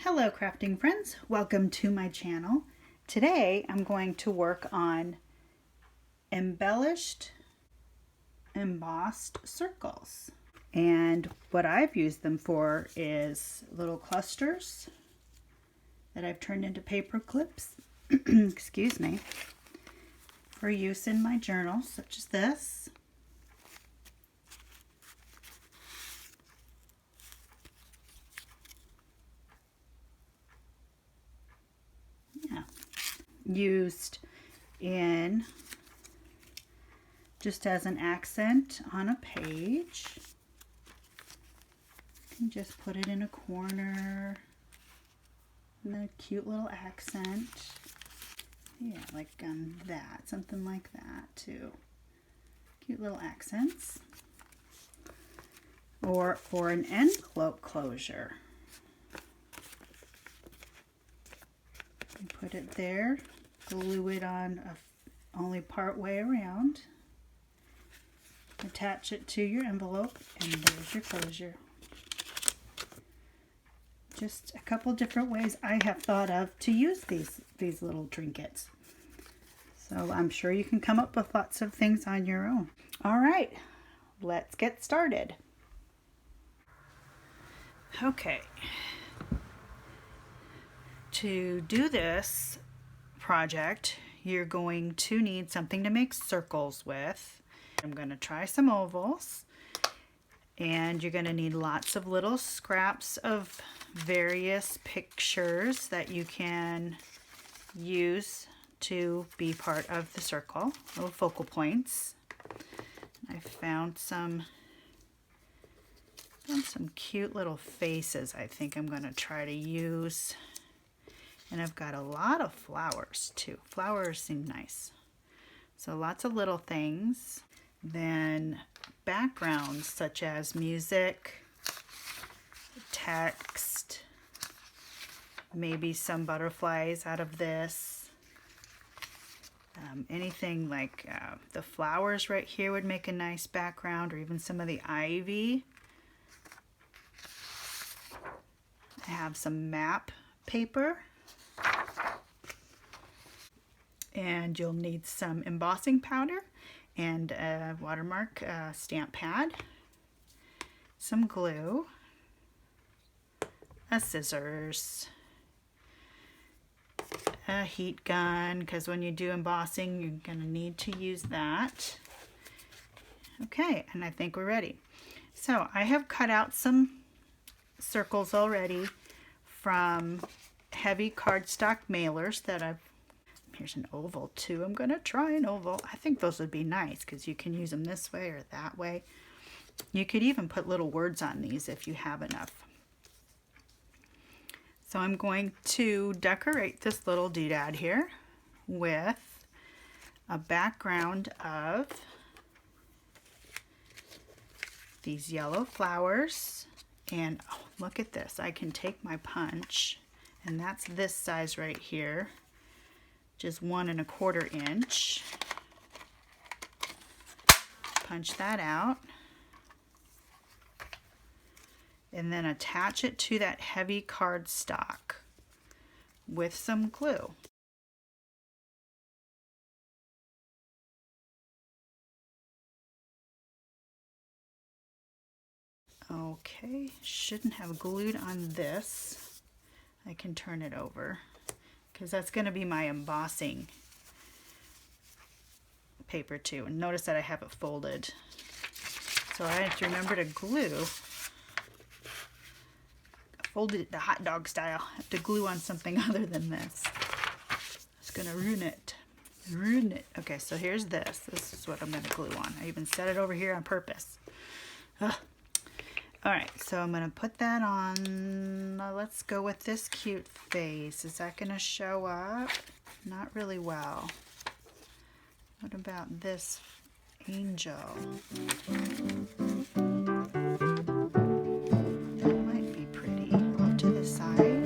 Hello crafting friends, welcome to my channel. Today I'm going to work on embellished embossed circles. And what I've used them for is little clusters that I've turned into paper clips, excuse me, for use in my journals such as this. Used in just as an accent on a page. You can just put it in a corner and a cute little accent. Yeah, like that, something like that too. Cute little accents. Or for an envelope closure. You put it there, glue it on only part way around, attach it to your envelope, and there's your closure. Just a couple different ways I have thought of to use these little trinkets. So I'm sure you can come up with lots of things on your own. All right, let's get started. Okay. To do this project, you're going to need something to make circles with. I'm going to try some ovals, and you're going to need lots of little scraps of various pictures that you can use to be part of the circle, little focal points. I found some cute little faces I think I'm going to try to use. And I've got a lot of flowers too. Flowers seem nice. So lots of little things. Then backgrounds such as music, text, maybe some butterflies out of this. Anything like the flowers right here would make a nice background, or even some of the ivy. I have some map paper. And you'll need some embossing powder and a watermark stamp pad, some glue, a scissors, a heat gun, because when you do embossing you're going to need to use that. Okay, and I think we're ready. So I have cut out some circles already from heavy cardstock mailers that I've. Here's an oval too. I'm gonna try an oval. I think those would be nice because you can use them this way or that way. You could even put little words on these if you have enough. So I'm going to decorate this little doodad here with a background of these yellow flowers. And oh, look at this. I can take my punch, and that's this size right here. Just 1 1/4 inch. Punch that out. And then attach it to that heavy cardstock with some glue. Okay, shouldn't have glued on this. I can turn it over, because that's going to be my embossing paper too. And notice that I have it folded. So I have to remember to glue. Fold it the hot dog style. I have to glue on something other than this. It's going to ruin it. Ruin it. Okay, so here's this. This is what I'm going to glue on. I even set it over here on purpose. Ugh. Alright, so I'm going to put that on. Let's go with this cute face. Is that going to show up? Not really well. What about this angel? That might be pretty. Off to the side.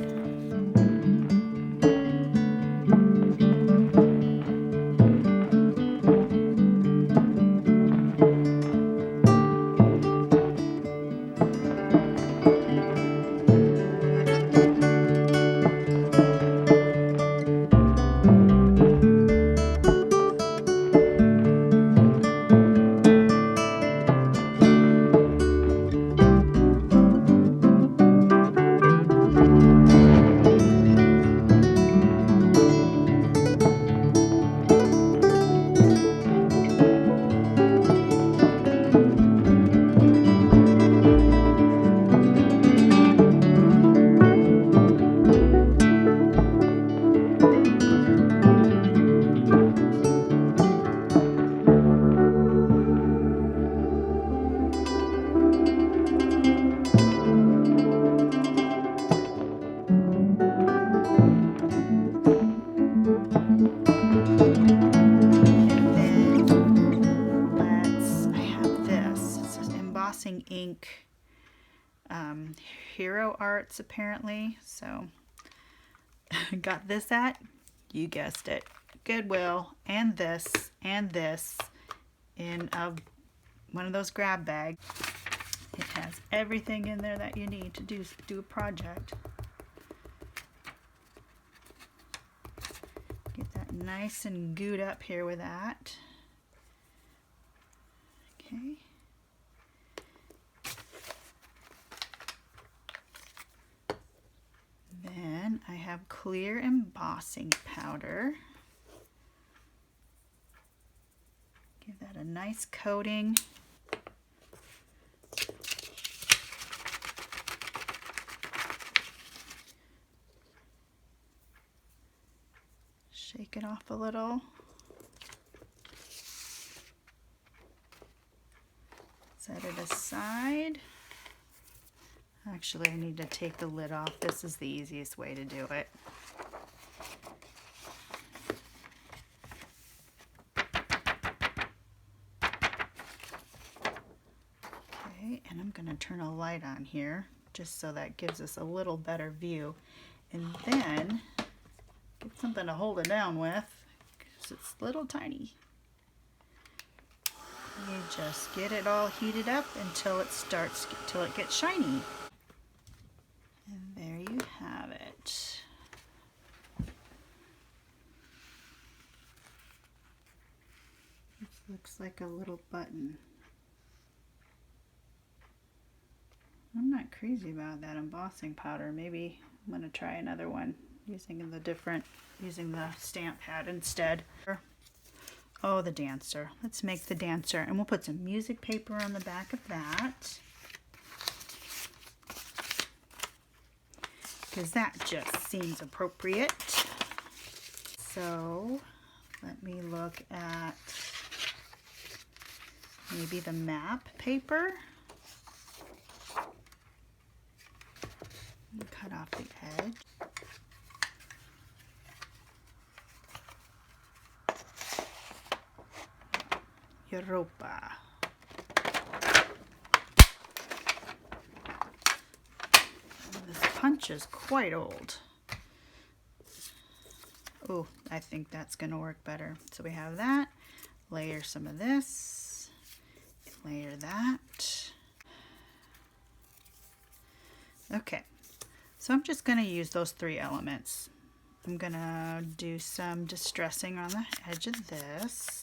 parts apparently. So got this at, you guessed it, Goodwill, and this in one of those grab bags. It has everything in there that you need to do a project. Get that nice and gooed up here with that. Okay. Then I have clear embossing powder. Give that a nice coating. Shake it off a little. Set it aside. Actually, I need to take the lid off. This is the easiest way to do it. Okay, and I'm going to turn a light on here just so that gives us a little better view. And then get something to hold it down with because it's little tiny. You just get it all heated up until it gets shiny. And there you have it. This looks like a little button. I'm not crazy about that embossing powder. Maybe I'm going to try another one using the stamp pad instead. Oh, the dancer. Let's make the dancer, and we'll put some music paper on the back of that, because that just seems appropriate. So let me look at maybe the map paper. Cut off the edge. Europa. This punch is quite old. Oh, I think that's going to work better. So we have that. Layer some of this. Layer that. Okay. So I'm just going to use those three elements. I'm going to do some distressing on the edge of this.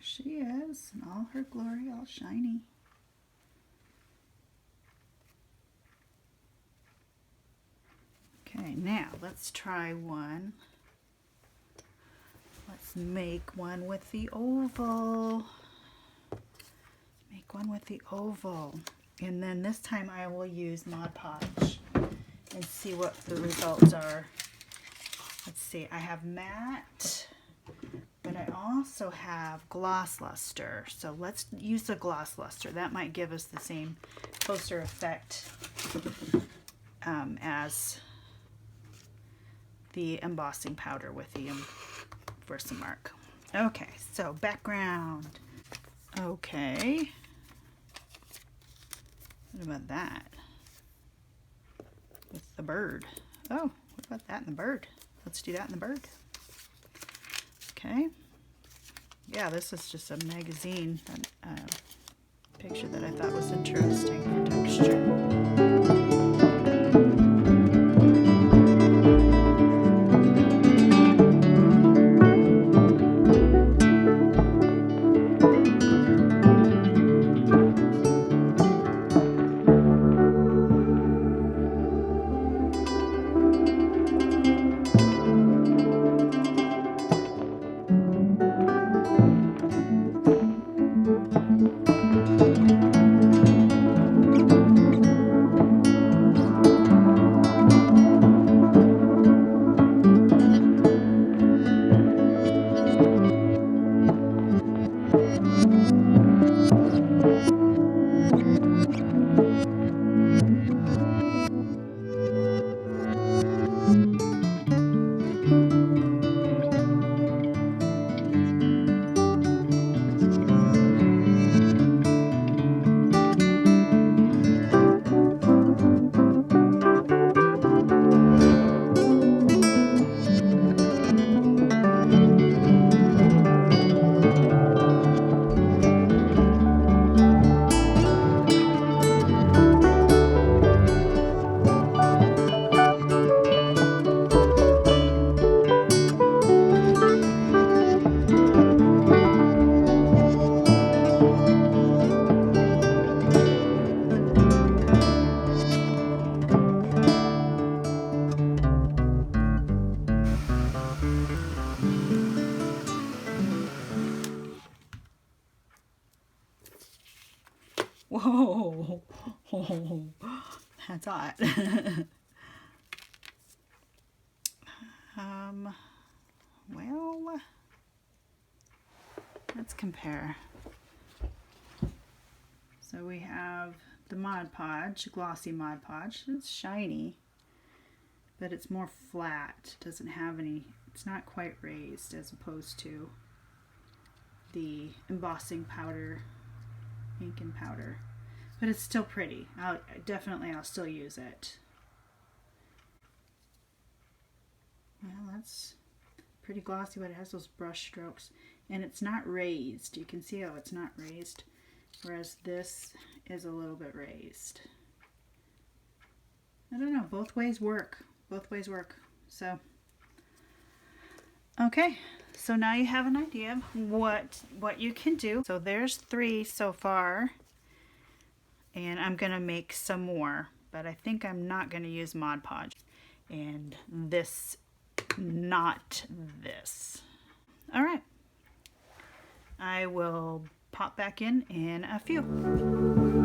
She is in all her glory, all shiny. Okay, now let's try one. Let's make one with the oval. Make one with the oval. And then this time I will use Mod Podge and see what the results are. Let's see, I have matte, but I also have gloss luster. So let's use the gloss luster. That might give us the same closer effect as the embossing powder with the for some mark. Okay, so background. Okay. What about that? With the bird. Oh, what about that in the bird? Let's do that in the bird. Okay. Yeah, this is just a magazine picture that I thought was interesting for texture. Whoa, oh, that's hot. Well, let's compare. So we have the Mod Podge, glossy Mod Podge. It's shiny, but it's more flat. It doesn't have any, it's not quite raised as opposed to the embossing powder, ink and powder. But it's still pretty. I'll still use it. Well, that's pretty glossy, but it has those brush strokes. And it's not raised. You can see how it's not raised. Whereas this is a little bit raised. I don't know. Both ways work. Both ways work. So, okay. So now you have an idea of what you can do. So there's 3 so far. And I'm going to make some more. But I think I'm not going to use Mod Podge. And this, not this. All right. I will pop back in a few.